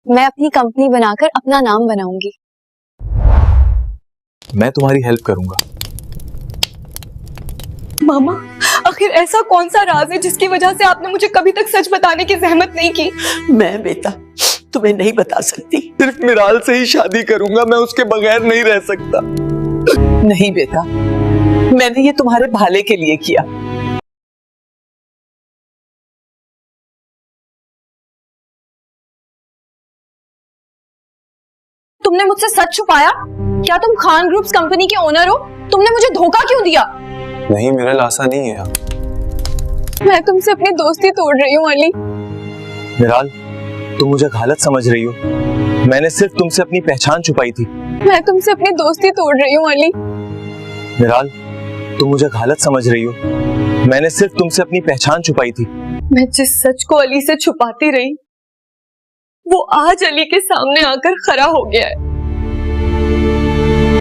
मैं अपनी कंपनी बनाकर अपना नाम बनाऊंगी। मैं तुम्हारी हेल्प करूंगा। मामा, आखिर ऐसा कौन सा राज है जिसकी वजह से आपने मुझे कभी तक सच बताने की जहमत नहीं की? मैं बेटा तुम्हें नहीं बता सकती। सिर्फ मिराल से ही शादी करूंगा, मैं उसके बगैर नहीं रह सकता। नहीं बेटा, मैंने ये तुम्हारे भले के लिए किया। तुमने मुझसे सच छुपाया? क्या तुम खान ग्रुप्स कंपनी के ओनर हो? तुमने मुझे धोखा क्यों दिया? नहीं मिराल, ऐसा नहीं है। मैं तुमसे अपनी दोस्ती तोड़ रही हूँ अली। मिराल, तुम मुझे गलत समझ रही हो। मैंने सिर्फ तुमसे अपनी पहचान छुपाई थी। मैं तुमसे अपनी दोस्ती तोड़ रही हूँ अली। मिराल, तुम मुझे गलत समझ रही हो। मैंने सिर्फ तुमसे अपनी पहचान छुपाई थी। मैं जिस सच को अली से छुपाती रही वो आज अली के सामने आकर खरा हो गया है।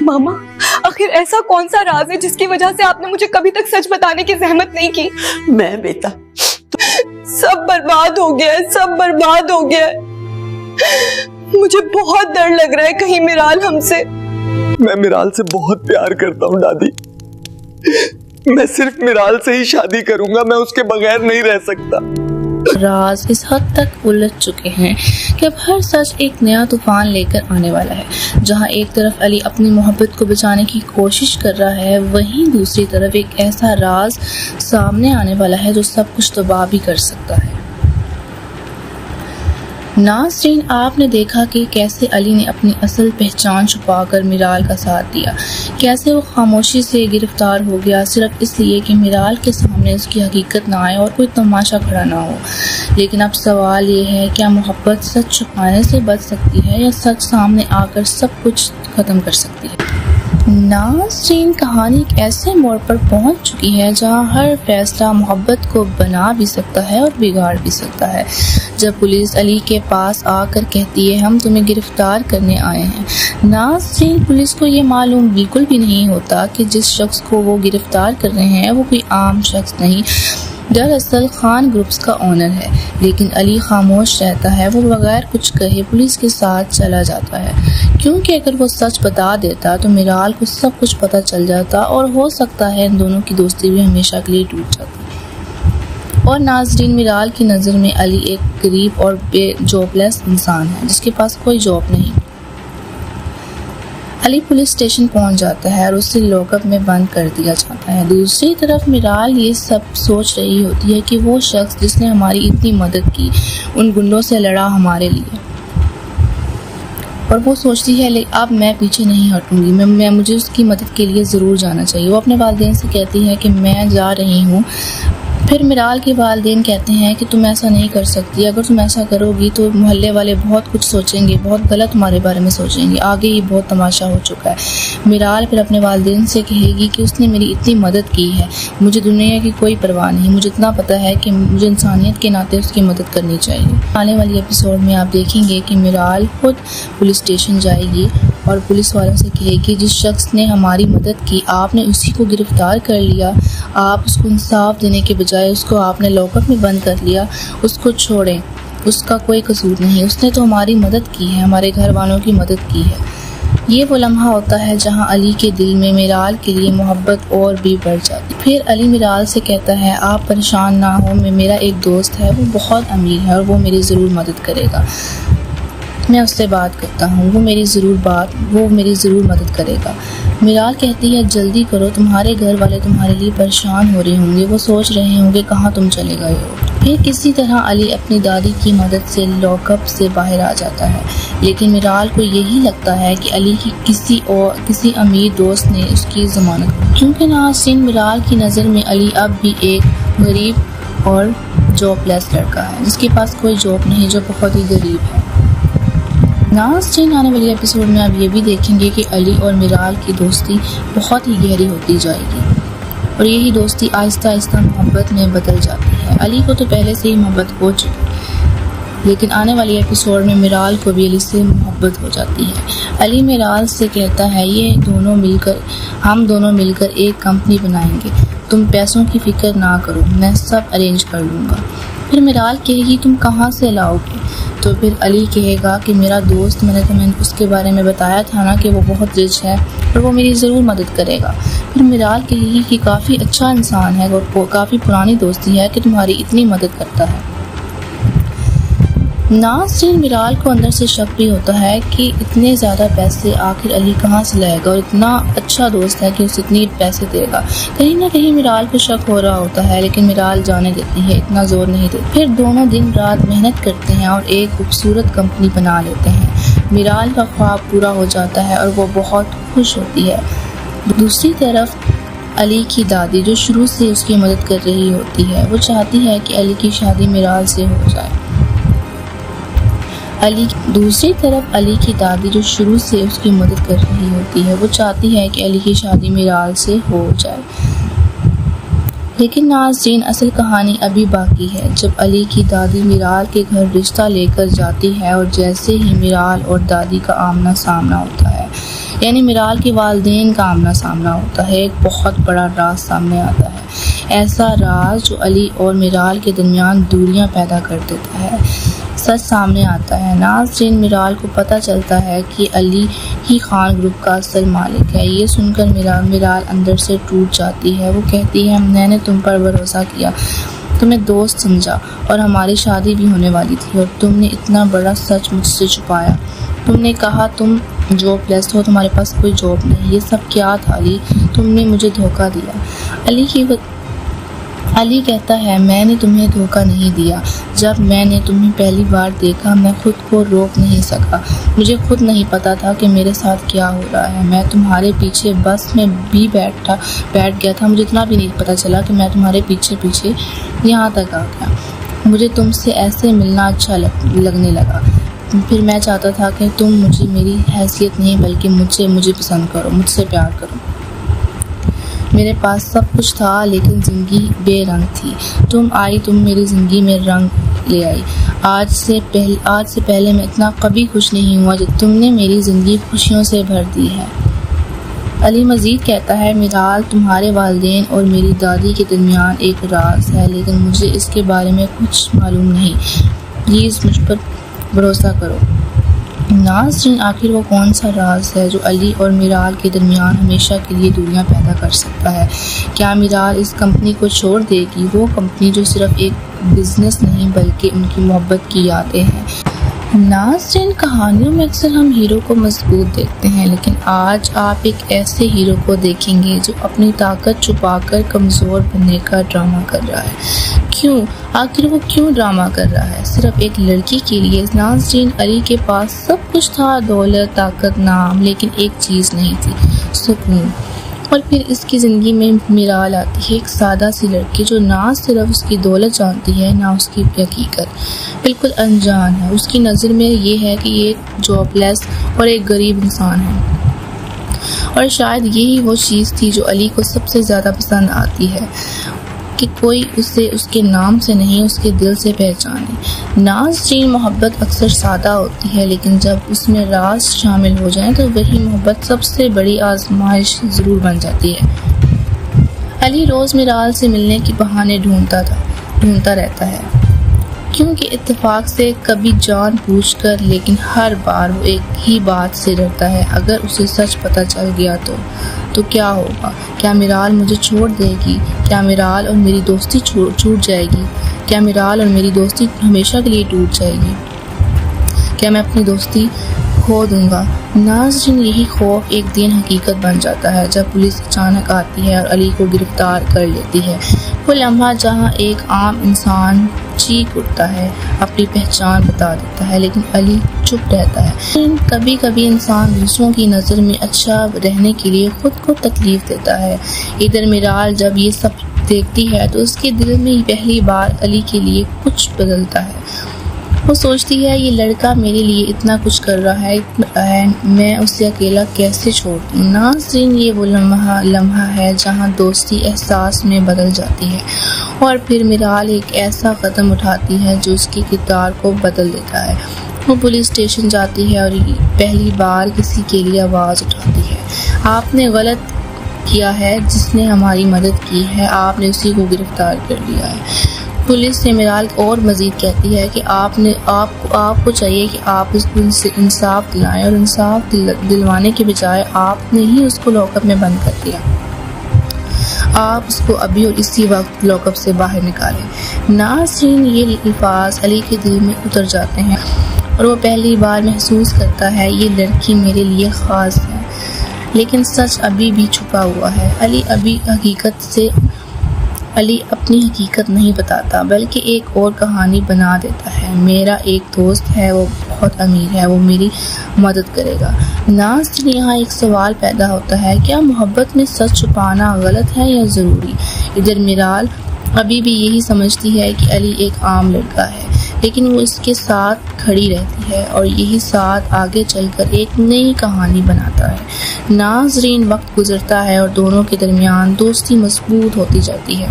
मामा, आखिर ऐसा कौन सा राज है जिसकी वजह से आपने मुझे कभी तक सच बताने की जहमत नहीं की? मैं बेटा सब बर्बाद हो गया है, सब बर्बाद हो गया है। मुझे बहुत डर लग रहा है कहीं मिराल हमसे। मैं मिराल से बहुत प्यार करता हूँ दादी। मैं सिर्फ मिराल से ही शादी करूंगा, मैं उसके बगैर नहीं रह सकता। राज इस हद तक उलझ चुके हैं कि अब हर सच एक नया तूफान लेकर आने वाला है। जहां एक तरफ अली अपनी मोहब्बत को बचाने की कोशिश कर रहा है, वहीं दूसरी तरफ एक ऐसा राज सामने आने वाला है जो सब कुछ तबाह भी कर सकता है। नाज़रीन, आपने देखा कि कैसे अली ने अपनी असल पहचान छुपाकर मिराल का साथ दिया, कैसे वो खामोशी से गिरफ्तार हो गया सिर्फ इसलिए कि मिराल के सामने उसकी हकीकत ना आए और कोई तमाशा खड़ा ना हो। लेकिन अब सवाल ये है, क्या मोहब्बत सच छुपाने से बच सकती है या सच सामने आकर सब कुछ खत्म कर सकती है? नाज़रीन, कहानी एक ऐसे मोड़ पर पहुंच चुकी है जहां हर फैसला मोहब्बत को बना भी सकता है और बिगाड़ भी सकता है। जब पुलिस अली के पास आकर कहती है हम तुम्हें गिरफ्तार करने आए हैं, नाज़रीन पुलिस को ये मालूम बिल्कुल भी नहीं होता कि जिस शख्स को वो गिरफ्तार कर रहे हैं वो कोई आम शख्स नहीं, दरअसल खान ग्रुप्स का ओनर है। लेकिन अली खामोश रहता है, वो बगैर कुछ कहे पुलिस के साथ चला जाता है, क्योंकि अगर वो सच बता देता तो मिराल को सब कुछ पता चल जाता और हो सकता है इन दोनों की दोस्ती भी हमेशा के लिए टूट जाती। और नाज़रीन, मिराल की नज़र में अली एक गरीब और जॉबलेस इंसान है जिसके पास कोई जॉब नहीं। अली पुलिस स्टेशन पहुंच जाता है और उसे लॉकअप में बंद कर दिया जाता है। दूसरी तरफ मिराल ये सब सोच रही होती है कि वो शख्स जिसने हमारी इतनी मदद की, उन गुंडों से लड़ा हमारे लिए, और वो सोचती है अब मैं पीछे नहीं हटूंगी, मैं मुझे उसकी मदद के लिए ज़रूर जाना चाहिए। वो अपने वालिदैन से कहती है कि मैं जा रही हूँ। फिर मिराल के वालिदैन कहते हैं कि तुम ऐसा नहीं कर सकती, अगर तुम ऐसा करोगी तो मोहल्ले वाले बहुत कुछ सोचेंगे, बहुत गलत तुम्हारे बारे में सोचेंगे, आगे ही बहुत तमाशा हो चुका है। मिराल फिर अपने वालिदैन से कहेगी कि उसने मेरी इतनी मदद की है, मुझे दुनिया की कोई परवाह नहीं, मुझे इतना पता है कि मुझे इंसानियत के नाते उसकी मदद करनी चाहिए। आने वाली एपिसोड में आप देखेंगे कि मिराल खुद पुलिस स्टेशन जाएगी और पुलिस वालों से कहेगी जिस शख्स ने हमारी मदद की आपने उसी को गिरफ्तार कर लिया, आप उसको इंसाफ देने के बजाय उसको आपने लॉकअप में बंद कर लिया, उसको छोड़ें, उसका कोई कसूर नहीं, उसने तो हमारी मदद की है, हमारे घर वालों की मदद की है। ये वो लम्हा होता है जहां अली के दिल में मिराल के लिए मोहब्बत और भी बढ़ जाती। फिर अली मिराल से कहता है आप परेशान ना हो, मेरा एक दोस्त है, वो बहुत अमीर है और वो मेरी ज़रूर मदद करेगा, मैं उससे बात करता हूँ, वो मेरी ज़रूर मदद करेगा। मिराल कहती है जल्दी करो, तुम्हारे घर वाले तुम्हारे लिए परेशान हो रहे होंगे, वो सोच रहे होंगे कहाँ तुम चले गए हो। फिर किसी तरह अली अपनी दादी की मदद से लॉकअप से बाहर आ जाता है, लेकिन मिराल को यही लगता है कि अली की किसी अमीर दोस्त ने उसकी जमानत की, क्योंकि नाज़रीन मिराल की नज़र में अली अब भी एक गरीब और जॉबलेस लड़का है जिसके पास कोई जॉब नहीं, जो बहुत ही गरीब है। नाज़रीन, आने वाली एपिसोड में आप ये भी देखेंगे कि अली और मिराल की दोस्ती बहुत ही गहरी होती जाएगी और यही दोस्ती आहिस्ता आहिस्ता मोहब्बत में बदल जाती है। अली को तो पहले से ही मोहब्बत हो चुकी, लेकिन आने वाली एपिसोड में मिराल को भी अली से मोहब्बत हो जाती है। अली मिराल से कहता है हम दोनों मिलकर एक कंपनी बनाएंगे, तुम पैसों की फिक्र ना करो, मैं सब अरेंज कर लूँगा। फिर मिराल कहेगी तुम कहाँ से लाओगे, तो फिर अली कहेगा कि मेरा दोस्त, मैंने तुम्हें उसके बारे में बताया था ना कि वो बहुत रिच है और वो मेरी ज़रूर मदद करेगा। फिर मिराल कहेगी कि काफ़ी अच्छा इंसान है और काफ़ी पुरानी दोस्ती है कि तुम्हारी इतनी मदद करता है। नाज़रीन, मिराल को अंदर से शक भी होता है कि इतने ज़्यादा पैसे आखिर अली कहाँ से लाएगा और इतना अच्छा दोस्त है कि उसे इतने पैसे देगा। कहीं ना कहीं मिराल को शक हो रहा होता है, लेकिन मिराल जाने देती है, इतना जोर नहीं देती। फिर दोनों दिन रात मेहनत करते हैं और एक खूबसूरत कंपनी बना लेते हैं। मिराल का ख्वाब पूरा हो जाता है और वो बहुत खुश होती है। दूसरी तरफ अली की दादी, जो शुरू से उसकी मदद कर रही होती है, वो चाहती है कि अली की शादी मिराल से हो जाए। दूसरी तरफ अली की दादी, जो शुरू से उसकी मदद कर रही होती है, वो चाहती है कि अली की शादी मिराल से हो जाए। लेकिन नाज़रीन, असल कहानी अभी बाकी है। जब अली की दादी मिराल के घर रिश्ता लेकर जाती है और जैसे ही मिराल और दादी का आमना सामना होता है, यानी मिराल के वालिदैन का आमना सामना होता है, एक बहुत बड़ा राज सामने आता है। ऐसा राज जो अली और मिराल के दरमियान दूरियां पैदा कर देता है, सच सामने आता है। नाज़रीन, मिराल को पता चलता है कि अली ही खान ग्रुप का असल मालिक है। ये सुनकर मिराल अंदर से टूट जाती है। वो कहती है, मैंने तुम पर भरोसा किया, तुम्हें दोस्त समझा और हमारी शादी भी होने वाली थी और तुमने इतना बड़ा सच मुझसे छुपाया। तुमने कहा तुम जॉबलेस हो, तुम्हारे पास कोई जॉब नहीं। ये सब क्या था अली? तुमने मुझे धोखा दिया। अली कहता है, मैंने तुम्हें धोखा नहीं दिया। जब मैंने तुम्हें पहली बार देखा, मैं खुद को रोक नहीं सका। मुझे खुद नहीं पता था कि मेरे साथ क्या हो रहा है। मैं तुम्हारे पीछे बस में भी बैठ गया था। मुझे इतना भी नहीं पता चला कि मैं तुम्हारे पीछे यहाँ तक आ गया। मुझे तुमसे ऐसे मिलना अच्छा लगने लगा। फिर मैं चाहता था कि तुम मुझे मेरी हैसियत नहीं बल्कि मुझे पसंद करो, मुझसे प्यार करो। मेरे पास सब कुछ था, लेकिन ज़िंदगी बेरंग थी। तुम आई, तुम मेरी ज़िंदगी में रंग ले आई। आज से पहले मैं इतना कभी खुश नहीं हुआ जब तुमने मेरी ज़िंदगी खुशियों से भर दी है। अली मज़ीद कहता है, मिराल, तुम्हारे वालिदैन और मेरी दादी के दरमियान एक राज है, लेकिन मुझे इसके बारे में कुछ मालूम नहीं। प्लीज़ मुझ पर भरोसा करो। नाज़रीन, आखिर वो कौन सा राज है जो अली और मिराल के दरमियान हमेशा के लिए दूरियां पैदा कर सकता है? क्या मिराल इस कंपनी को छोड़ देगी, वो कंपनी जो सिर्फ एक बिजनेस नहीं बल्कि उनकी मोहब्बत की यादें हैं? नाज़रीन, कहानियों में अक्सर हम हीरो को मजबूत देखते हैं, लेकिन आज आप एक ऐसे हीरो को देखेंगे जो अपनी ताकत छुपाकर कमज़ोर बनने का ड्रामा कर रहा है। क्यों? आखिर वो क्यों ड्रामा कर रहा है? सिर्फ एक लड़की के लिए। नाज़रीन, अली के पास सब कुछ था, दौलत, ताकत, नाम, लेकिन एक चीज़ नहीं थी, सुकून। और फिर इसकी ज़िंदगी में मिराल आती है, एक सादा सी लड़की जो ना सिर्फ उसकी दौलत जानती है, ना उसकी हकीकत, बिल्कुल अनजान है। उसकी नज़र में ये है कि ये जॉबलेस और एक गरीब इंसान है, और शायद यही वो चीज़ थी जो अली को सबसे ज़्यादा पसंद आती है, कि कोई उसे उसके नाम से नहीं, उसके दिल से पहचाने। नाज़रीन, मोहब्बत अक्सर सादा होती है, लेकिन जब उसमें राज शामिल हो जाए तो वही मोहब्बत सबसे बड़ी आजमाइश ज़रूर बन जाती है। अली रोज़ मिराल से मिलने की बहाने ढूंढता रहता है, क्योंकि इत्तेफाक से, कभी जानबूझकर, लेकिन हर बार वो एक ही बात से डरता है, अगर उसे सच पता चल गया तो क्या होगा? क्या मिराल मुझे छोड़ देगी? क्या मिराल और मेरी दोस्ती छूट जाएगी? क्या मिराल और मेरी दोस्ती हमेशा के लिए टूट जाएगी? क्या मैं अपनी दोस्ती खो दूंगा? नाज़रीन, यही खौफ एक दिन हकीकत बन जाता है जब पुलिस अचानक आती है और अली को गिरफ्तार कर लेती है। वो लम्हा जहाँ एक आम इंसान चीख उठता है, अपनी पहचान बता देता है, लेकिन अली चुप रहता है। कभी कभी इंसान दूसरों की नज़र में अच्छा रहने के लिए खुद को तकलीफ देता है। इधर मिराल जब ये सब देखती है तो उसके दिल में पहली बार अली के लिए कुछ बदलता है। वो सोचती है, ये लड़का मेरे लिए इतना कुछ कर रहा है, मैं उसे अकेला कैसे छोड़ दूँ? नाज़रीन, ये वो लम्हा है जहाँ दोस्ती एहसास में बदल जाती है, और फिर मिराल एक ऐसा कदम उठाती है जो उसकी किरदार को बदल देता है। वो पुलिस स्टेशन जाती है और पहली बार किसी के लिए आवाज़ उठाती है, आपने गलत किया है, जिसने हमारी मदद की है, आपने उसी को गिरफ्तार कर लिया है। पुलिस से मिराल और मजीद कहती है कि आपको चाहिए कि आप उसको इंसाफ दिलाएं, और इंसाफ दिलवाने के बजाय आपने ही उसको लॉकअप में बंद कर दिया। आप उसको अभी और इसी वक्त लॉकअप से बाहर निकालें। नाज़रीन, ये अल्फाज अली के दिल में उतर जाते हैं और वो पहली बार महसूस करता है ये लड़की मेरे लिए ख़ास है। लेकिन सच अभी भी छुपा हुआ है। अली अपनी हकीकत नहीं बताता, बल्कि एक और कहानी बना देता है। मेरा एक दोस्त है, वो बहुत अमीर है, वो मेरी मदद करेगा। नाज़रीन, यहाँ एक सवाल पैदा होता है, क्या मोहब्बत में सच छुपाना गलत है या ज़रूरी? इधर मिराल अभी भी यही समझती है कि अली एक आम लड़का है, लेकिन वो इसके साथ खड़ी रहती है और यही साथ आगे चलकर एक नई कहानी बनाता है। नाज़रीन, वक्त गुजरता है और दोनों के दरमियान दोस्ती मजबूत होती जाती है,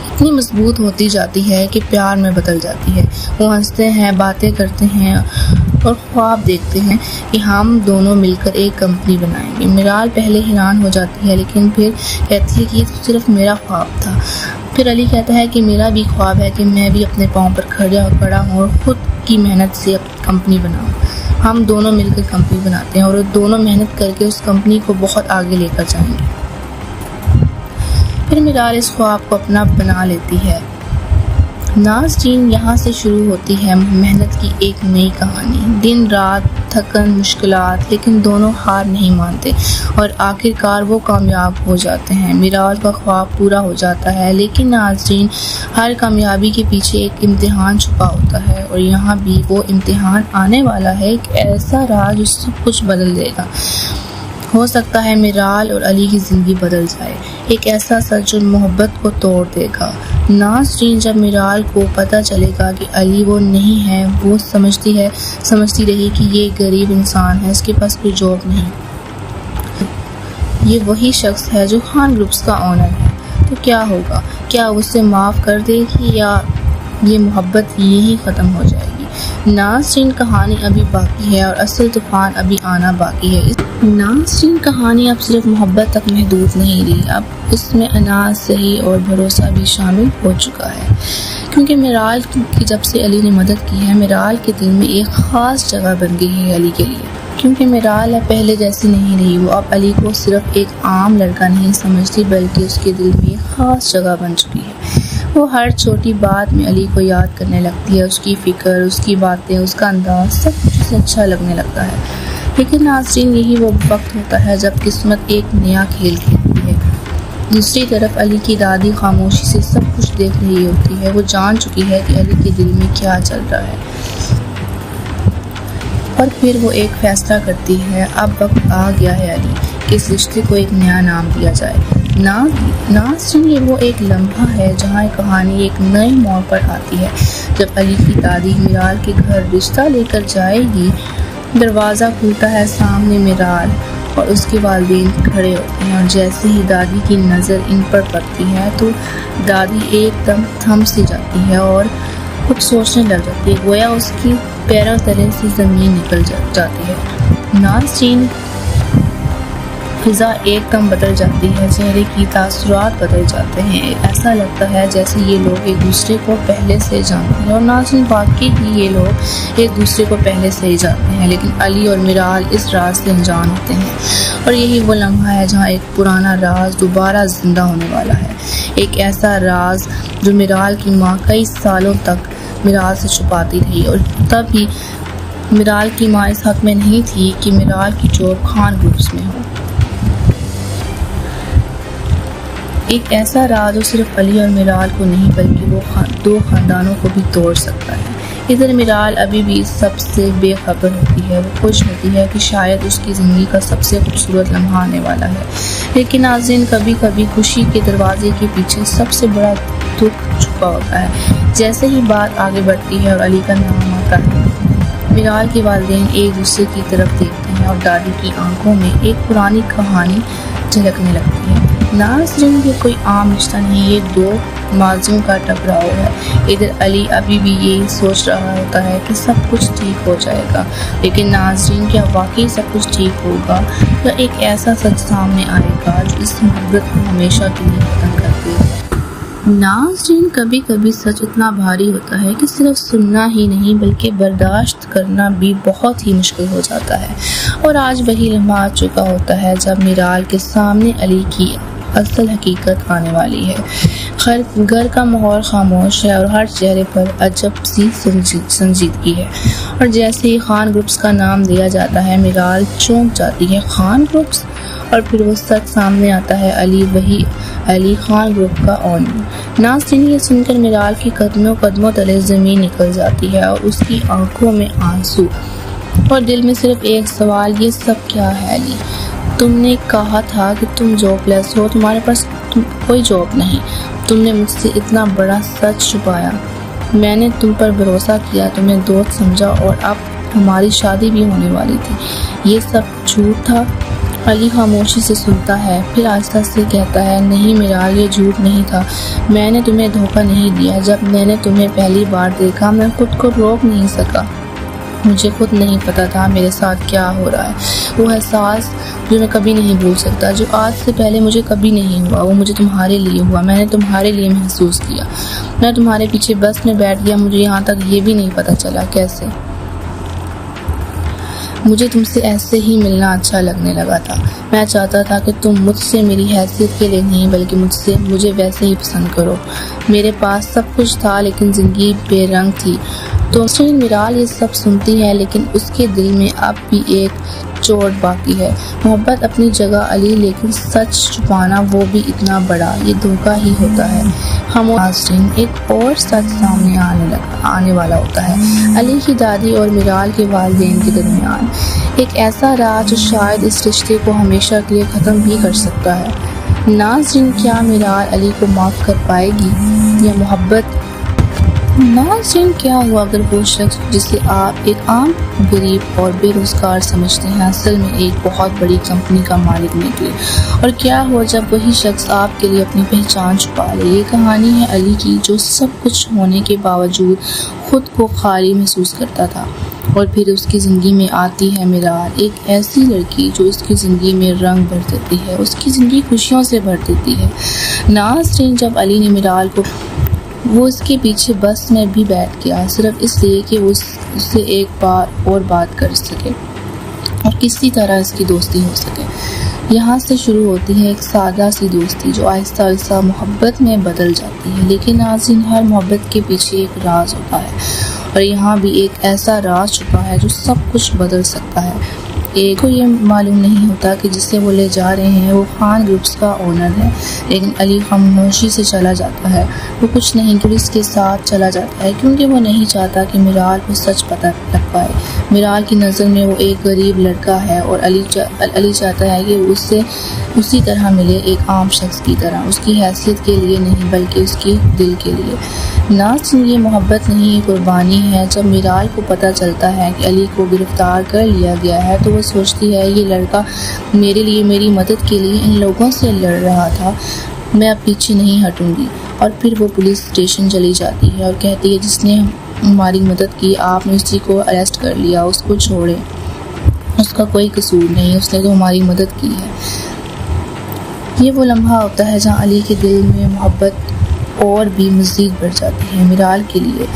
इतनी मजबूत होती जाती है कि प्यार में बदल जाती है। वो हंसते हैं, बातें करते हैं और ख्वाब देखते हैं कि हम दोनों मिलकर एक कंपनी बनाएंगे। मिराल पहले हैरान हो जाती है, लेकिन फिर कहती है कि ये तो सिर्फ मेरा ख्वाब था। फिर अली कहता है कि मेरा भी ख्वाब है कि मैं भी अपने पाँव पर खड़ा हूँ और ख़ुद की मेहनत से अपनी कंपनी बनाऊँ। हम दोनों मिलकर कंपनी बनाते हैं और दोनों मेहनत करके उस कंपनी को बहुत आगे लेकर जाएंगे। फिर मिराल इस ख्वाब को अपना बना लेती है। नाज़रीन, यहाँ से शुरू होती है मेहनत की एक नई कहानी। दिन रात, थकन, मुश्किलात, लेकिन दोनों हार नहीं मानते और आखिरकार वो कामयाब हो जाते हैं। मिराल का ख्वाब पूरा हो जाता है, लेकिन नाज़रीन, हर कामयाबी के पीछे एक इम्तिहान छुपा होता है और यहाँ भी वो इम्तिहान आने वाला है। एक ऐसा राज जो सब कुछ बदल देगा। हो सकता है मिराल और अली की ज़िंदगी बदल जाए। एक ऐसा सच जो मोहब्बत को तोड़ देगा। नाज़रीन, जब मिराल को पता चलेगा कि अली वो नहीं है, वो समझती रही कि ये गरीब इंसान है, इसके पास कोई जॉब नहीं, ये वही शख्स है जो खान ग्रुप्स का ऑनर है, तो क्या होगा? क्या उसे माफ़ कर देगी या ये मोहब्बत यही ख़त्म हो जाएगी? नाज़रीन, कहानी अभी बाकी है और असल तूफ़ान अभी आना बाकी है। नाज़रीन, कहानी अब सिर्फ मोहब्बत तक महदूद नहीं रही, अब इसमें अनाज, सही और भरोसा भी शामिल हो चुका है। क्योंकि मिराल की जब से अली ने मदद की है, मिराल के दिल में एक ख़ास जगह बन गई है अली के लिए। क्योंकि मिराल अब पहले जैसी नहीं रही, वो अब अली को सिर्फ एक आम लड़का नहीं समझती, बल्कि उसके दिल में एक ख़ास जगह बन चुकी है। वो हर छोटी बात में अली को याद करने लगती है, उसकी फ़िक्र, उसकी बातें, उसका अंदाज़ सब कुछ उसे अच्छा लगने लगता है। लेकिन नाज़रीन, यही वो वक्त होता है जब किस्मत एक नया खेल खेलती है। दूसरी तरफ अली की दादी खामोशी से सब कुछ देख रही होती है। वो जान चुकी है कि अली के दिल में क्या चल रहा है और फिर वो एक फ़ैसला करती है, अब वक्त आ गया है अली कि इस रिश्ते को एक नया नाम दिया जाए। नाज़रीन, ये वो एक लम्हा है जहाँ कहानी एक नए मोड़ पर आती है। जब अली की दादी मिराल के घर रिश्ता लेकर जाएगी, दरवाज़ा खुलता है, सामने मिराल और उसके वालिदैन खड़े होते हैं और जैसे ही दादी की नज़र इन पर पड़ती है तो दादी एकदम थम सी जाती है और कुछ सोचने लग जाती है, गोया उसकी पैरों तले से ज़मीन निकल जाती है। नाज़रीन, फिज़ा एकदम बदल जाती है, चेहरे की तासुरात बदल जाते हैं। ऐसा लगता है जैसे ये लोग एक दूसरे को पहले से जानते हैं और नाज़रीन, वाकई ही ये लोग एक दूसरे को पहले से ही जानते हैं, लेकिन अली और मिराल इस राज से अनजान होते हैं। और यही वो लम्हा है जहाँ एक पुराना राज दोबारा जिंदा होने वाला है। एक ऐसा राज जो मिराल की माँ कई सालों तक मिराल से छुपाती रही और तब भी मिराल की माँ इस हक में नहीं थी कि मिराल की जॉब खान ग्रुप्स में हो। एक ऐसा राज जो सिर्फ अली और मिराल को नहीं बल्कि वो दो खानदानों को भी तोड़ सकता है। इधर मिराल अभी भी सबसे बेखबर होती है। वो खुश होती है कि शायद उसकी ज़िंदगी का सबसे खूबसूरत लम्हा आने वाला है, लेकिन नाज़रीन, कभी कभी खुशी के दरवाजे के पीछे सबसे बड़ा दुख छुपा होता है। जैसे ही बात आगे बढ़ती है और अली का नाम आता है, मिराल के वालिदैन एक दूसरे की तरफ देखते हैं और दादी की आंखों में एक पुरानी कहानी झलकने लगती है। नाज़रीन, ये कोई आम रिश्ता नहीं, ये दो माज़ियों का टकराव है। इधर अली अभी भी यही सोच रहा होता है कि सब कुछ ठीक हो जाएगा, लेकिन नाज़रीन, क्या वाकई सब कुछ ठीक होगा या एक ऐसा सच सामने आएगा जो इस मोहब्बत को हमेशा के लिए खत्म कर देगा? नाज़रीन, कभी कभी सच इतना भारी होता है कि सिर्फ सुनना ही नहीं बल्कि बर्दाश्त करना भी बहुत ही मुश्किल हो जाता है। और आज वही लम्हा आ चुका होता है जब मीराल के सामने अली की असल हकीकत आने वाली है। घर का माहौल खामोश है और हर चेहरे पर अजब सी संजीदगी है। और जैसे ही खान ग्रुप्स का नाम दिया जाता है मीराल चौंक जाती है। खान ग्रुप्स? और फिर वो सच सामने आता है, अली खान ग्रुप का ओनर। नाज़रीन, ये सुनकर मीराल की कदमों तले ज़मीन निकल जाती है और उसकी आंखों में आंसू और दिल में सिर्फ एक सवाल, ये सब क्या है अली? तुमने कहा था कि तुम जॉबलेस हो, तुम्हारे पास कोई जॉब नहीं। तुमने मुझसे इतना बड़ा सच छुपाया। मैंने तुम पर भरोसा किया, तुम्हें दोस्त समझा और अब हमारी शादी भी होने वाली थी। ये सब झूठ था। अली खामोशी से सुनता है, फिर आस्ता से कहता है, नहीं मीराल, ये झूठ नहीं था। मैंने तुम्हें धोखा नहीं दिया। जब मैंने तुम्हें पहली बार देखा मैं खुद को रोक नहीं सका। मुझे खुद नहीं पता था मेरे साथ क्या हो रहा है। वो एहसास जो मैं कभी नहीं भूल सकता, जो आज से पहले मुझे कभी नहीं हुआ, वो मुझे तुम्हारे लिए हुआ। मैंने तुम्हारे लिए महसूस किया। मैं तुम्हारे पीछे बस में बैठ गया। मुझे यहाँ तक ये भी नहीं पता चला कैसे। मुझे तुमसे ऐसे ही मिलना अच्छा लगने लगा था। मैं चाहता था कि तुम मुझसे मेरी हैसियत के लिए नहीं बल्कि मुझे वैसे ही पसंद करो। मेरे पास सब कुछ था लेकिन ज़िंदगी बेरंग थी। तो मीराल ये सब सुनती है लेकिन उसके दिल में अब भी एक चोट बाकी है। मोहब्बत अपनी जगह अली, लेकिन सच छुपाना वो भी इतना बड़ा, ये धोखा ही होता है। हम एक और सच सामने आने वाला होता है। अली की दादी और मीराल के वालिदैन के दरमियान एक ऐसा राज जो शायद इस रिश्ते को हमेशा के लिए ख़त्म भी कर सकता है। नाज़रीन, क्या मीराल अली को माफ़ कर पाएगी या मोहब्बत? नाज़रीन, क्या हुआ अगर वो शख्स जिसे आप एक आम गरीब और बेरोजगार समझते हैं असल में एक बहुत बड़ी कंपनी का मालिक निकले? और क्या हुआ जब वही शख्स आपके लिए अपनी पहचान छुपा ले? ये कहानी है अली की, जो सब कुछ होने के बावजूद खुद को खाली महसूस करता था। और फिर उसकी ज़िंदगी में आती है मीराल, एक ऐसी लड़की जो उसकी ज़िंदगी में रंग भर देती है, उसकी ज़िंदगी खुशियों से भर देती है। नाज़रीन, जब अली ने मीराल को वो उसके पीछे बस में भी बैठ गया सिर्फ इसलिए कि वो उससे एक बार और बात कर सके और किसी तरह इसकी दोस्ती हो सके। यहाँ से शुरू होती है एक सादा सी दोस्ती जो आहिस्ता आहिस्ता मोहब्बत में बदल जाती है। लेकिन नाज़रीन, हर मोहब्बत के पीछे एक राज होता है और यहाँ भी एक ऐसा राज छुपा है जो सब कुछ बदल सकता है। एक को ये मालूम नहीं होता कि जिसे वो ले जा रहे हैं वो खान ग्रुप्स का ओनर है, लेकिन अली खामोशी से चला जाता है। वो कुछ नहीं पुलिस के साथ चला जाता है क्योंकि वो नहीं चाहता कि मीराल को सच पता लग पाए। मीराल की नज़र में वो एक गरीब लड़का है और अली चाहता है कि उससे उसी तरह मिले, एक आम शख्स की तरह, उसकी हैसियत के लिए नहीं बल्कि उसकी दिल के लिए। नाज़रीन, ये मोहब्बत नहीं, ये कुर्बानी है। जब मीराल को पता चलता है कि अली को गिरफ्तार कर लिया गया है तो वो सोचती है ये लड़का मेरे लिए, मेरी मदद के लिए इन लोगों से लड़ रहा था, मैं अब पीछे नहीं हटूंगी। और फिर वो पुलिस स्टेशन चली जाती है और कहती है जिसने हमारी मदद की आपने उसी को अरेस्ट कर लिया, उसको छोड़े, उसका कोई कसूर नहीं, उसने तो हमारी मदद की है। ये वो लम्हा होता है जहाँ अली के दिल में मोहब्बत और भी मज़ीद बढ़ जाती है। मीराल के लिए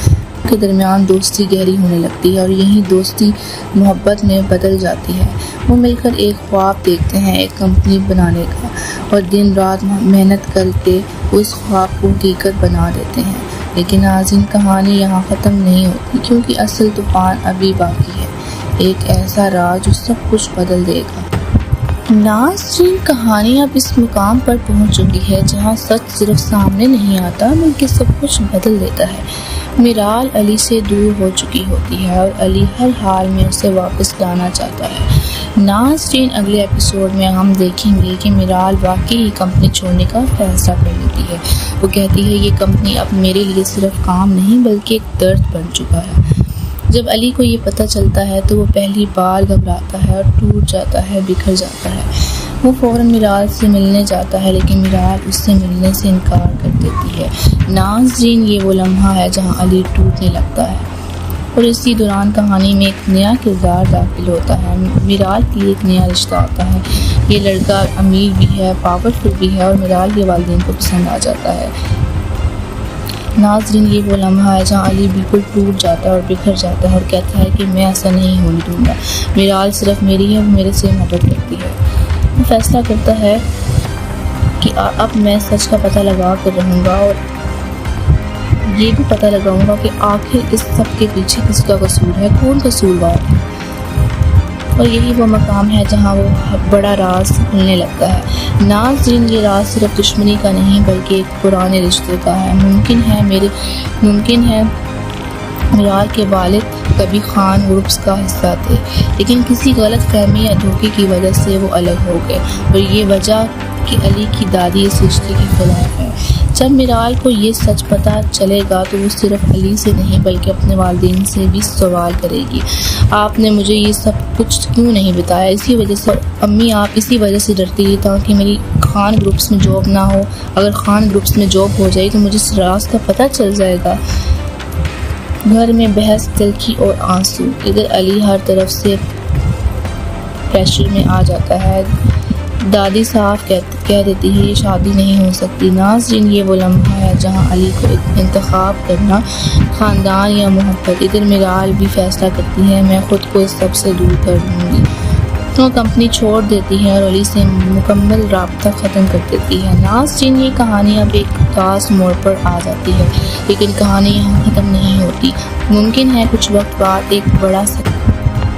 के दरमियान दोस्ती गहरी होने लगती है और यही दोस्ती मोहब्बत में बदल जाती है। वो मिलकर एक ख्वाब देखते हैं, एक कंपनी बनाने का, और दिन रात मेहनत करके उस ख्वाब को हकीकत बना देते हैं। लेकिन नाज़रीन, कहानी यहाँ ख़त्म नहीं होती क्योंकि असल तूफ़ान अभी बाकी है, एक ऐसा राज जो सब कुछ बदल देगा। नाज़रीन, कहानी अब इस मुकाम पर पहुंच चुकी है जहां सच सिर्फ सामने नहीं आता बल्कि सब कुछ बदल देता है। मीराल अली से दूर हो चुकी होती है और अली हर हाल में उसे वापस लाना चाहता है। नाज़रीन, अगले एपिसोड में हम देखेंगे कि मीराल वाकई कंपनी छोड़ने का फैसला कर लेती है। वो कहती है ये कंपनी अब मेरे लिए सिर्फ काम नहीं बल्कि एक दर्द बन चुका है। जब अली को ये पता चलता है तो वो पहली बार घबराता है और टूट जाता है, बिखर जाता है। वो फ़ौरन मीराल से मिलने जाता है लेकिन मीराल उससे मिलने से इनकार कर देती है। नाज़रीन, ये वो लम्हा है जहां अली टूटने लगता है और इसी दौरान कहानी में एक नया किरदार दाखिल होता है। मीराल के लिए एक नया रिश्ता होता है। ये लड़का अमीर भी है, पावरफुल भी है और मीराल के वालिदैन को पसंद आ जाता है। नाज़रीन, ये वो लम्हा है जहाँ अली बिल्कुल टूट जाता है और बिखर जाता है और कहता है कि मैं ऐसा नहीं होने दूंगा, मिराल सिर्फ मेरी है, वो मेरे से मोहब्बत करती है। वो फैसला करता है कि अब मैं सच का पता लगा कर रहूँगा और ये भी पता लगाऊंगा कि आखिर इस सब के पीछे किसका कसूर है, कौन कसूरवार है। और यही वो मकाम है जहाँ वो बड़ा राज खुलने लगता है। नाज़रीन, ये राज सिर्फ दुश्मनी का नहीं बल्कि एक पुराने रिश्ते का है। मुमकिन है मिराल के वालिद कभी खान ग्रुप्स का हिस्सा थे, लेकिन किसी गलत फहमी या धोखे की वजह से वो अलग हो गए और ये वजह कि अली की दादी इस रिश्ते के खिलाफ है। जब मिराल को ये सच पता चलेगा तो वो सिर्फ अली से नहीं बल्कि अपने वालिदैन से भी सवाल करेगी, आपने मुझे ये सब कुछ क्यों नहीं बताया। इसी वजह से अम्मी, आप इसी वजह से डरती थी ताकि मेरी खान ग्रुप्स में जॉब ना हो। अगर खान ग्रुप्स में जॉब हो जाए तो मुझे इस राज का पता चल जाएगा। घर में बहस, तिलखी और आंसू। इधर अली हर तरफ से प्रेशर में आ जाता है। दादी साफ कह देती है ये शादी नहीं हो सकती। नाज़रीन, ये वो लम्हा है जहां अली को इंतखाब करना, ख़ानदान या मोहब्बत। इधर मिराल भी फैसला करती है मैं ख़ुद को इस सब से दूर कर दूँगी। तो कंपनी छोड़ देती है और अली से मुकम्मल राब्ता ख़त्म कर देती है। नाज़रीन, ये कहानी अब एक खास मोड़ पर आ जाती है, लेकिन कहानी यहाँ ख़त्म नहीं होती। मुमकिन है कुछ वक्त बाद एक बड़ा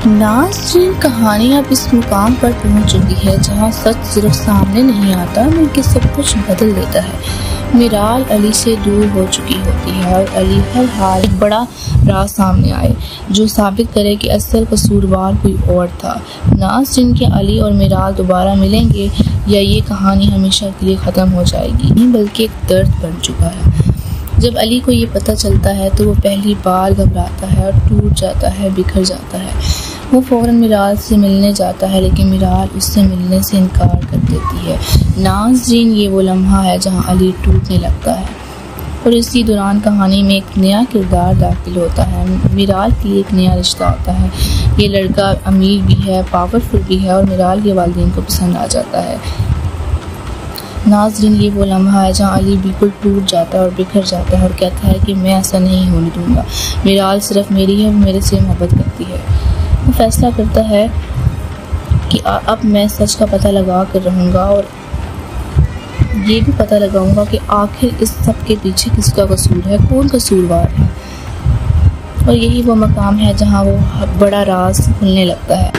नाज़रीन, कहानी अब इस मुकाम पर पहुंच चुकी है जहां सच सिर्फ सामने नहीं आता बल्कि सब कुछ बदल देता है। मिराल अली से दूर हो चुकी होती है और अली हर हाल एक बड़ा राज सामने आए जो साबित करे कि असल कसूरवार कोई और था। नाज़रीन, के अली और मिराल दोबारा मिलेंगे या ये कहानी हमेशा के लिए ख़त्म हो जाएगी, नहीं बल्कि एक दर्द बन चुका है। जब अली को ये पता चलता है तो वो पहली बार घबराता है और टूट जाता है, बिखर जाता है। वो फ़ौरन मिराल से मिलने जाता है लेकिन मिराल उससे मिलने से इनकार कर देती है। नाज़रीन, ये वो लम्हा है जहां अली टूटने लगता है और इसी दौरान कहानी में एक नया किरदार दाखिल होता है। मिराल के लिए एक नया रिश्ता होता है। ये लड़का अमीर भी है, पावरफुल भी है और मिराल के वालिदैन को पसंद आ जाता है। नाज़रीन, ये वो लम्हा है जहाँ अली बिल्कुल टूट जाता है और बिखर जाता है और कहता है कि मैं ऐसा नहीं होने दूंगा, मिराल सिर्फ मेरी है, वो मेरे से मोहब्बत करती है। वो फैसला करता है कि अब मैं सच का पता लगा कर रहूँगा और ये भी पता लगाऊंगा कि आखिर इस सब के पीछे किसका कसूर है, कौन कसूरवार है। और यही वो मकाम है जहाँ वो बड़ा राज खुलने लगता है।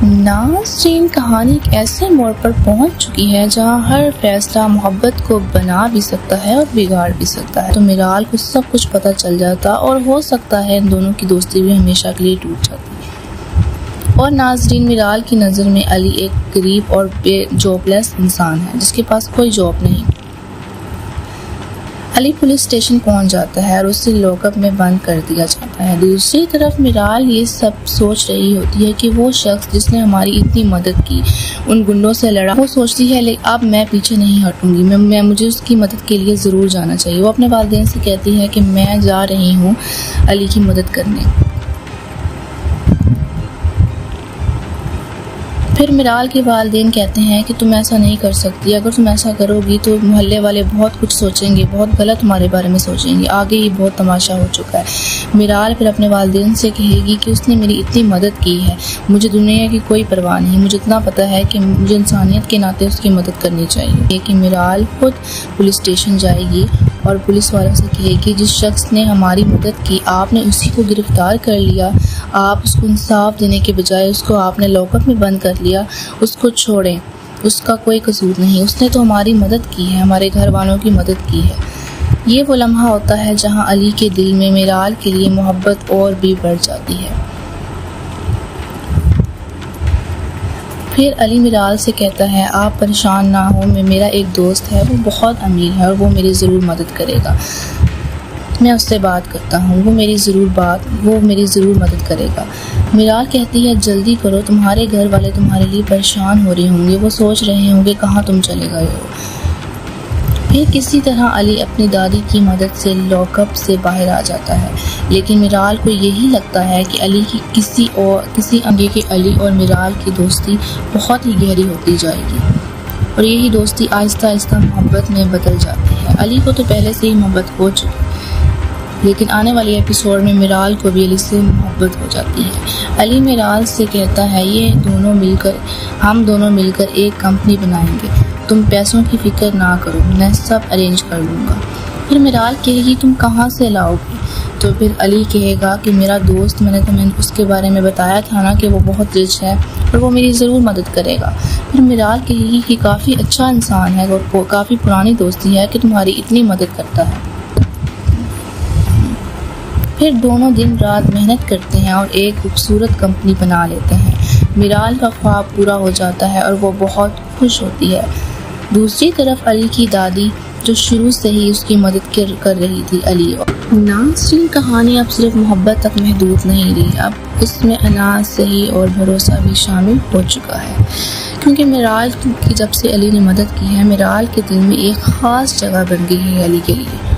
नाज़रीन, कहानी एक ऐसे मोड़ पर पहुंच चुकी है जहां हर फैसला मोहब्बत को बना भी सकता है और बिगाड़ भी सकता है। तो मिराल को सब कुछ पता चल जाता और हो सकता है इन दोनों की दोस्ती भी हमेशा के लिए टूट जाती। और नाज़रीन, मिराल की नज़र में अली एक गरीब और जॉबलेस इंसान है जिसके पास कोई जॉब नहीं। अली पुलिस स्टेशन पहुंच जाता है और उसे लॉकअप में बंद कर दिया जाता है। दूसरी तरफ मिराल ये सब सोच रही होती है कि वो शख्स जिसने हमारी इतनी मदद की, उन गुंडों से लड़ा, वो सोचती है लेकिन अब मैं पीछे नहीं हटूंगी, मुझे उसकी मदद के लिए ज़रूर जाना चाहिए। वो अपने वालिदैन से कहती है कि मैं जा रही हूँ अली की मदद करने। फिर मिराल के वालिदैन कहते हैं कि तुम ऐसा नहीं कर सकती, अगर तुम ऐसा करोगी तो मोहल्ले वाले बहुत कुछ सोचेंगे, बहुत गलत तुम्हारे बारे में सोचेंगे, आगे ही बहुत तमाशा हो चुका है। मिराल फिर अपने वालिदैन से कहेगी कि उसने मेरी इतनी मदद की है, मुझे दुनिया की कोई परवाह नहीं, मुझे इतना पता है कि मुझे इंसानियत के नाते उसकी मदद करनी चाहिए। कि मिराल खुद पुलिस स्टेशन जाएगी और पुलिस वालों से कहेगी जिस शख्स ने हमारी मदद की आपने उसी को गिरफ्तार कर लिया, आप उसको इंसाफ देने के बजाय उसको आपने लॉकअप में बंद कर लिया, उसको छोड़ें, उसका कोई कसूर नहीं, उसने तो हमारी मदद की है, हमारे घर वालों की मदद की है। ये वो लम्हा होता है जहां अली के दिल में मिराल के लिए मोहब्बत और भी बढ़ जाती है। फिर अली मिराल से कहता है आप परेशान ना हो, मेरा एक दोस्त है, वो बहुत अमीर है और वो मेरी ज़रूर मदद करेगा, मैं उससे बात करता हूँ, वो मेरी ज़रूर मदद करेगा। मिराल कहती है जल्दी करो, तुम्हारे घर वाले तुम्हारे लिए परेशान हो रहे होंगे, वो सोच रहे होंगे कहाँ तुम चले गए हो। फिर किसी तरह अली अपनी दादी की मदद से लॉकअप से बाहर आ जाता है, लेकिन मिराल को यही लगता है कि अली की किसी अंगे के अली और मिराल की दोस्ती बहुत ही गहरी होती जाएगी और यही दोस्ती आहिस्ता आहिस्ता मोहब्बत में बदल जाती है। अली को तो पहले से ही मोहब्बत हो चुकी लेकिन आने वाले एपिसोड में मिराल को भी अली से मोहब्बत हो जाती है। अली मिराल से कहता है हम दोनों मिलकर एक कंपनी बनाएंगे, तुम पैसों की फिक्र ना करो, मैं सब अरेंज कर लूँगा। फिर मिराल कहेगी तुम कहाँ से लाओगे? तो फिर अली कहेगा कि मेरा दोस्त, मैंने तुम्हें उसके बारे में बताया था ना कि वो बहुत रिच है और वो मेरी ज़रूर मदद करेगा। फिर मिराल कहेगी कि काफ़ी अच्छा इंसान है और काफ़ी पुरानी दोस्ती है कि तुम्हारी इतनी मदद करता है। फिर दोनों दिन रात मेहनत करते हैं और एक खूबसूरत कंपनी बना लेते हैं। मिराल का ख्वाब पूरा हो जाता है और वो बहुत खुश होती है। दूसरी तरफ अली की दादी, जो शुरू से ही उसकी मदद कर रही थी अली। नाज़रीन, कहानी अब सिर्फ मोहब्बत तक महदूद नहीं रही, अब इसमें अनाज, सही और भरोसा भी शामिल हो चुका है, क्योंकि मिराल की जब से अली ने मदद की है, मिराल के दिल में एक ख़ास जगह बन गई है अली के लिए।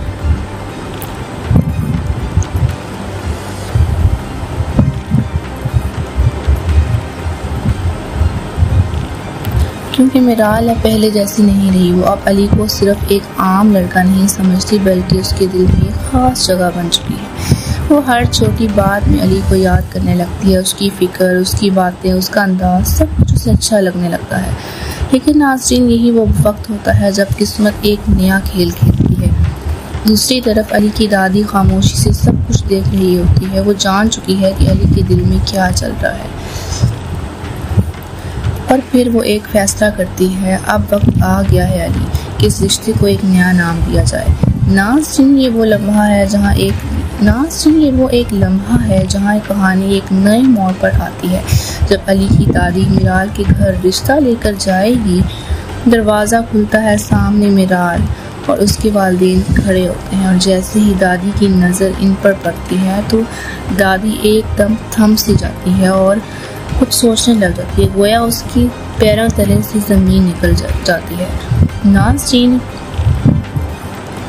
क्योंकि मिराल अब पहले जैसी नहीं रही, वो अब अली को सिर्फ एक आम लड़का नहीं समझती, बल्कि उसके दिल में एक ख़ास जगह बन चुकी है। वो हर छोटी बात में अली को याद करने लगती है, उसकी फ़िक्र, उसकी बातें, उसका अंदाज, सब कुछ उसे अच्छा लगने लगता है। लेकिन नाज़रीन, यही वो वक्त होता है जब किस्मत एक नया खेल खेलती है। दूसरी तरफ अली की दादी खामोशी से सब कुछ देख रही होती है। वो जान चुकी है कि अली के दिल में क्या चल रहा है, और फिर वो एक फैसला करती है, अब वक्त आ गया है अली कि इस रिश्ते को एक नया नाम दिया जाए। नाज़रीन, ये वो लम्हा है जहाँ कहानी एक नए मोड़ पर आती है। जब अली की दादी मिराल के घर रिश्ता लेकर जाएगी, दरवाज़ा खुलता है, सामने मिराल और उसके वालिदैन खड़े होते हैं, और जैसे ही दादी की नज़र इन पर पड़ती है तो दादी एकदम थम सी जाती है और कुछ सोचने लग जाती है, गोया उसकी पैरों तले से ज़मीन निकल जाती है। नाज़रीन,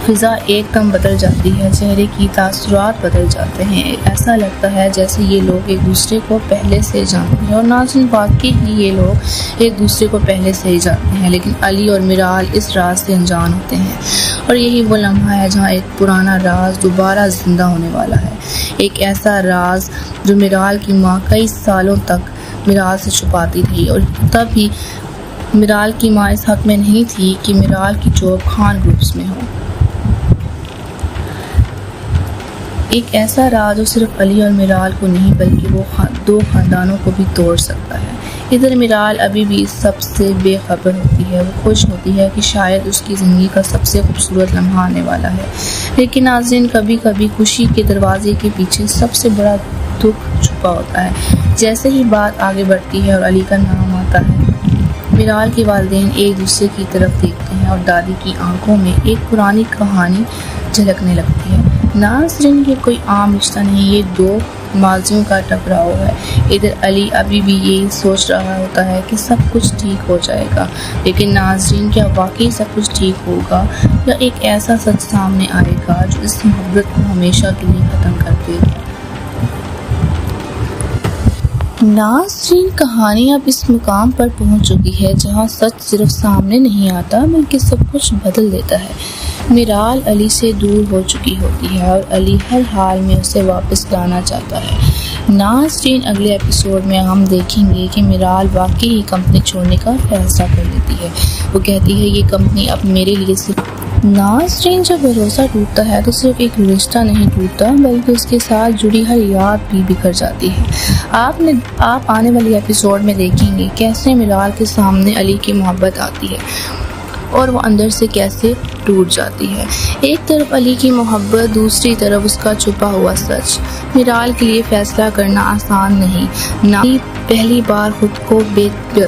फ़िज़ा एकदम बदल जाती है, चेहरे की तासुरात बदल जाते हैं, ऐसा लगता है जैसे ये लोग एक दूसरे को पहले से जानते हैं। और नाज़रीन, वाकई ही ये लोग एक दूसरे को पहले से ही जानते हैं, लेकिन अली और मिराल इस राज से अनजान होते हैं। और यही वो लम्हा है जहाँ एक पुराना राज दोबारा जिंदा होने वाला है, एक ऐसा राज जो मिराल की माँ कई सालों तक मिराल से छुपाती रही, और तब भी मिराल की माँ इस हक में नहीं थी कि मिराल की जॉब खान ग्रुप्स में हो। एक ऐसा राज जो सिर्फ अली और मिराल को नहीं बल्कि वो दो खानदानों को भी तोड़ सकता है। इधर मिराल अभी भी सबसे बेखबर होती है, वो खुश होती है कि शायद उसकी ज़िंदगी का सबसे खूबसूरत लम्हा आने वाला है। लेकिन नाज़रीन, कभी कभी खुशी के दरवाजे के पीछे सबसे बड़ा दुख छुपा होता है। जैसे ही बात आगे बढ़ती है और अली का नाम आता है, मिराल के वालिदैन एक दूसरे की तरफ देखते हैं और दादी की आंखों में एक पुरानी कहानी झलकने लगती है। नाज़रीन, ये कोई आम रिश्ता नहीं, ये दो माजियों का टकराव है। इधर अली अभी भी यही सोच रहा होता है कि सब कुछ ठीक हो जाएगा, लेकिन नाज़रीन, क्या वाकई सब कुछ ठीक होगा या एक ऐसा सच सामने आएगा जो इस मोहब्बत को हमेशा के लिए ख़त्म कर देगा। नाज़रीन, कहानी अब इस मुकाम पर पहुंच चुकी है जहां सच सिर्फ सामने नहीं आता बल्कि सब कुछ बदल देता है। मिराल अली से दूर हो चुकी होती है और अली हर हाल में उसे वापस लाना चाहता है। नाज़रीन, अगले एपिसोड में हम देखेंगे कि मिराल वाकई ही कंपनी छोड़ने का फैसला कर लेती है। वो कहती है, ये कंपनी अब मेरे लिए सिर्फ। नाज़रीन, जब भरोसा टूटता है तो सिर्फ एक रिश्ता नहीं टूटता बल्कि उसके साथ जुड़ी हर याद भी बिखर जाती है। आप आने वाली एपिसोड में देखेंगे कैसे मिराल के सामने अली की मोहब्बत आती है और वो अंदर से कैसे टूट जाती है। एक तरफ अली की मोहब्बत, दूसरी तरफ उसका छुपा हुआ सच। मिराल के लिए फैसला करना आसान नहीं, ना ही पहली बार खुद को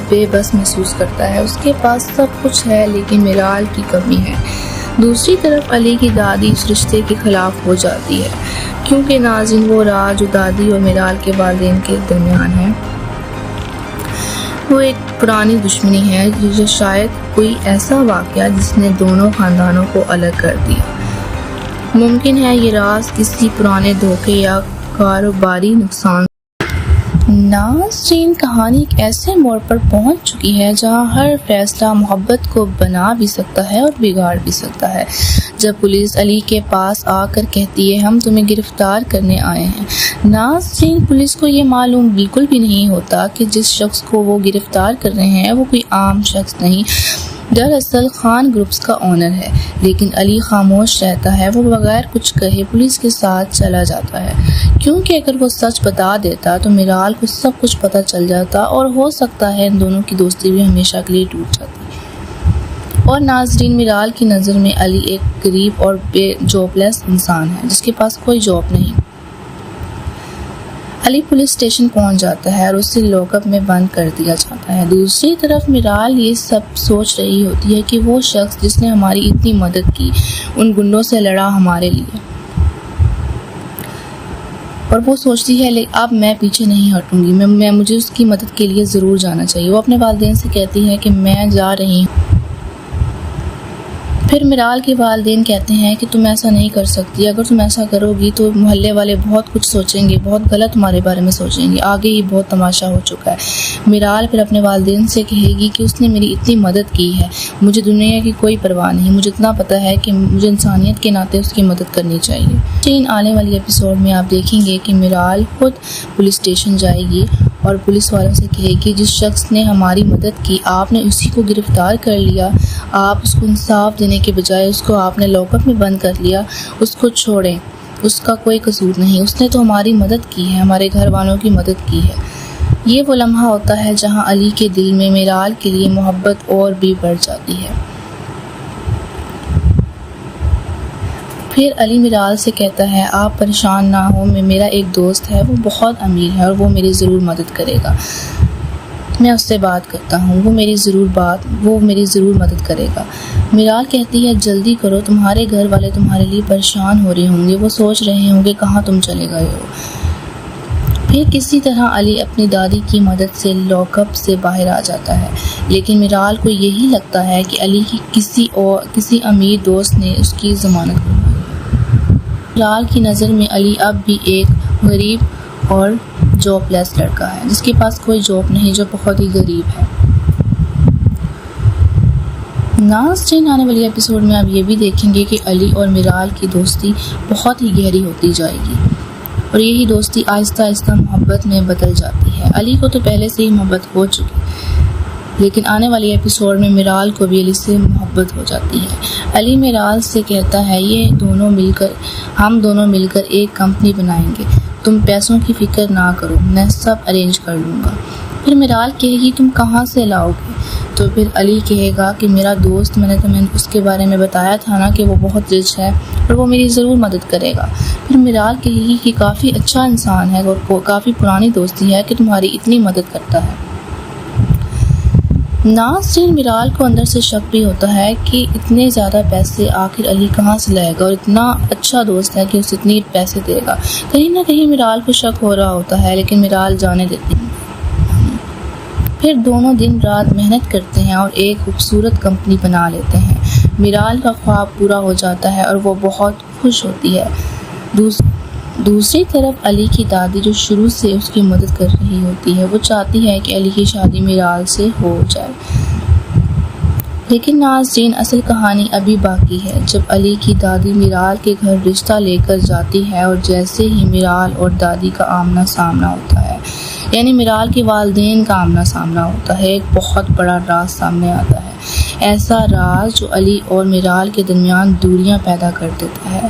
बेबस महसूस करता है। उसके पास सब कुछ है लेकिन मिराल की कमी है। दूसरी तरफ अली की दादी इस रिश्ते के खिलाफ हो जाती है, क्योंकि नाज़रीन, वो राज जो दादी और मिराल के वालिदैन के दरमियान है वो एक पुरानी दुश्मनी है, जो शायद कोई ऐसा वाक़या जिसने दोनों खानदानों को अलग कर दिया। मुमकिन है ये राज किसी पुराने धोखे या कारोबारी नुकसान नाज़रीन, कहानी एक ऐसे मोड़ पर पहुंच चुकी है जहां हर फैसला मोहब्बत को बना भी सकता है और बिगाड़ भी सकता है। जब पुलिस अली के पास आकर कहती है हम तुम्हें गिरफ्तार करने आए हैं, नाज़रीन पुलिस को ये मालूम बिल्कुल भी नहीं होता कि जिस शख्स को वो गिरफ्तार कर रहे हैं वो कोई आम शख्स नहीं, दरअसल खान ग्रुप्स का ओनर है। लेकिन अली खामोश रहता है, वो बगैर कुछ कहे पुलिस के साथ चला जाता है, क्योंकि अगर वो सच बता देता तो मिराल को सब कुछ पता चल जाता और हो सकता है इन दोनों की दोस्ती भी हमेशा के लिए टूट जाती। और नाज़रीन, मिराल की नज़र में अली एक गरीब और जॉबलेस इंसान है जिसके पास कोई जॉब नहीं। अली पुलिस स्टेशन पहुंच जाता है और उसे लॉकअप में बंद कर दिया जाता है। दूसरी तरफ मिराल ये सब सोच रही होती है कि वो शख्स जिसने हमारी इतनी मदद की, उन गुंडों से लड़ा हमारे लिए, और वो सोचती है अब मैं पीछे नहीं हटूंगी, मैं मुझे उसकी मदद के लिए ज़रूर जाना चाहिए। वो अपने वालिदैन से कहती है कि मैं जा रही हूँ। फिर मिराल के वालिदैन कहते हैं कि तुम ऐसा नहीं कर सकती, अगर तुम ऐसा करोगी तो मोहल्ले वाले बहुत कुछ सोचेंगे, बहुत गलत तुम्हारे बारे में सोचेंगे, आगे ही बहुत तमाशा हो चुका है। मिराल फिर अपने वालिदैन से कहेगी कि उसने मेरी इतनी मदद की है, मुझे दुनिया की कोई परवाह नहीं, मुझे इतना पता है कि मुझे इंसानियत के नाते उसकी मदद करनी चाहिए। लेकिन आने वाली एपिसोड में आप देखेंगे कि मिराल खुद पुलिस स्टेशन जाएगी और पुलिस वालों से कहेगी जिस शख्स ने हमारी मदद की आपने उसी को गिरफ्तार कर लिया, आप उसको इंसाफ देने के बजाय उसको आपने लॉकअप में बंद कर लिया, उसको छोड़ें, उसका कोई कसूर नहीं, उसने तो हमारी मदद की है, हमारे घर वालों की मदद की है। ये वो लम्हा होता है जहां अली के दिल में मिराल के लिए मोहब्बत और भी बढ़ जाती है। फिर अली मिराल से कहता है आप परेशान ना हो, मेरा एक दोस्त है, वो बहुत अमीर है और वो मेरी ज़रूर मदद करेगा, मैं उससे बात करता हूँ, वो मेरी ज़रूर मदद करेगा। मिराल कहती है जल्दी करो, तुम्हारे घर वाले तुम्हारे लिए परेशान हो रहे होंगे, वो सोच रहे होंगे कहाँ तुम चले गए हो। फिर किसी तरह अली अपनी दादी की मदद से लॉकअप से बाहर आ जाता है, लेकिन मिराल को यही लगता है कि अली की किसी अमीर दोस्त ने उसकी ज़मानत करवाई। मिराल की नज़र में अली अब भी एक गरीब और जॉबलेस लड़का है जिसके पास कोई जॉब नहीं, जो बहुत ही गरीब है। नाज़रीन, आने वाली एपिसोड में आप ये भी देखेंगे कि अली और मिराल की दोस्ती बहुत ही गहरी होती जाएगी और यही दोस्ती आहिस्ता आहिस्ता मोहब्बत में बदल जाती है। अली को तो पहले से ही मोहब्बत हो चुकी, लेकिन आने वाली एपिसोड में मिराल को भी अली से मोहब्बत हो जाती है। अली मिराल से कहता है हम दोनों मिलकर एक कंपनी बनाएंगे, तुम पैसों की फिक्र ना करो, मैं सब अरेंज कर लूँगा। फिर मिराल कहेगी तुम कहाँ से लाओगे, तो फिर अली कहेगा कि मेरा दोस्त, मैंने तुम्हें उसके बारे में बताया था ना कि वो बहुत रिच है और वो मेरी ज़रूर मदद करेगा। फिर मिराल कहेगी कि काफ़ी अच्छा इंसान है और काफ़ी पुरानी दोस्ती है कि तुम्हारी इतनी मदद करता है। नाज़रीन, मिराल को अंदर से शक भी होता है कि इतने ज़्यादा पैसे आखिर अली कहाँ से लाएगा और इतना अच्छा दोस्त है कि उसे इतने पैसे देगा। कहीं ना कहीं मिराल को शक हो रहा होता है, लेकिन मिराल जाने देती है। फिर दोनों दिन रात मेहनत करते हैं और एक खूबसूरत कंपनी बना लेते हैं। मिराल का ख्वाब पूरा हो जाता है और वो बहुत खुश होती है। दूसरी तरफ अली की दादी, जो शुरू से उसकी मदद कर रही होती है, वो चाहती है कि अली की शादी मिराल से हो जाए। लेकिन नाज़रीन, असल कहानी अभी बाकी है। जब अली की दादी मिराल के घर रिश्ता लेकर जाती है और जैसे ही मिराल और दादी का आमना सामना होता है, यानी मिराल के वालिदैन का आमना सामना होता है, एक बहुत बड़ा राज सामने आता है। ऐसा राज जो अली और मिराल के दरमियान दूरियां पैदा कर देता है,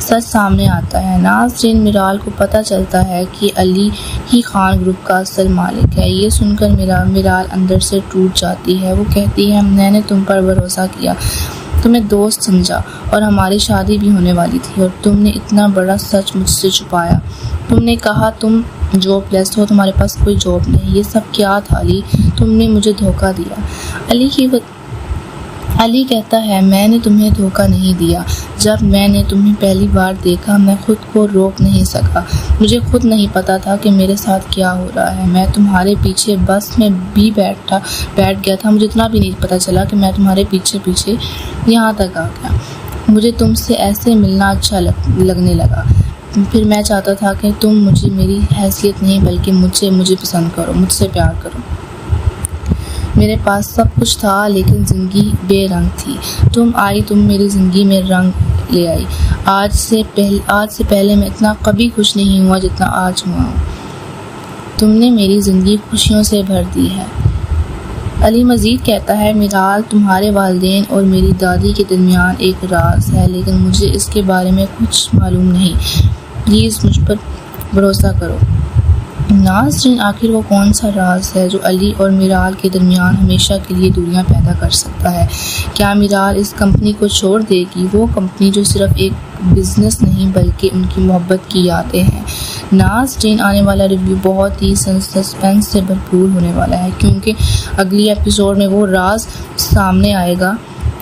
सच सामने आता है। नाज़रीन, मिराल को पता चलता है कि अली ही खान ग्रुप का असल मालिक है। ये सुनकर मिराल अंदर से टूट जाती है। वो कहती है मैंने तुम पर भरोसा किया, तुम्हें दोस्त समझा और हमारी शादी भी होने वाली थी और तुमने इतना बड़ा सच मुझसे छुपाया। तुमने कहा तुम जॉबलेस हो, तुम्हारे पास कोई जॉब नहीं। ये सब क्या था अली, तुमने मुझे धोखा दिया। अली कहता है मैंने तुम्हें धोखा नहीं दिया। जब मैंने तुम्हें पहली बार देखा मैं खुद को रोक नहीं सका। मुझे खुद नहीं पता था कि मेरे साथ क्या हो रहा है। मैं तुम्हारे पीछे बस में भी बैठ गया था। मुझे इतना भी नहीं पता चला कि मैं तुम्हारे पीछे यहाँ तक आ गया। मुझे तुमसे ऐसे मिलना अच्छा लगने लगा। फिर मैं चाहता था कि तुम मुझे मेरी हैसियत नहीं बल्कि मुझे पसंद करो, मुझसे प्यार करो। मेरे पास सब कुछ था लेकिन ज़िंदगी बेरंग थी। तुम आई, तुम मेरी ज़िंदगी में रंग ले आई। आज से पहले मैं इतना कभी खुश नहीं हुआ जितना आज हुआ हूँ। तुमने मेरी ज़िंदगी खुशियों से भर दी है। अली मजीद कहता है, मिराल, तुम्हारे वालिदैन और मेरी दादी के दरमियान एक राज है लेकिन मुझे इसके बारे में कुछ मालूम नहीं। प्लीज़ मुझ पर भरोसा करो। नाज़रीन, आखिर वो कौन सा राज है जो अली और मिराल के दरमियान हमेशा के लिए दूरियां पैदा कर सकता है? क्या मिराल इस कंपनी को छोड़ देगी, वो कंपनी जो सिर्फ एक बिज़नेस नहीं बल्कि उनकी मोहब्बत की यादें हैं? नाज़रीन, आने वाला रिव्यू बहुत ही सस्पेंस से भरपूर होने वाला है क्योंकि अगली एपिसोड में वो राज सामने आएगा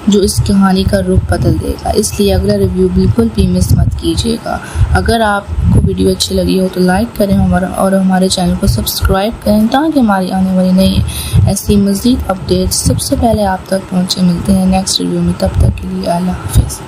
जो इस कहानी का रुख बदल देगा। इसलिए अगला रिव्यू बिल्कुल भी मिस मत कीजिएगा। अगर आपको वीडियो अच्छी लगी हो तो लाइक करें हमारे चैनल को सब्सक्राइब करें ताकि हमारी आने वाली नई ऐसी मज़ीद अपडेट्स सबसे पहले आप तक पहुँचे। मिलते हैं नेक्स्ट रिव्यू में, तब तक के लिए अल्लाह हाफ़िज़।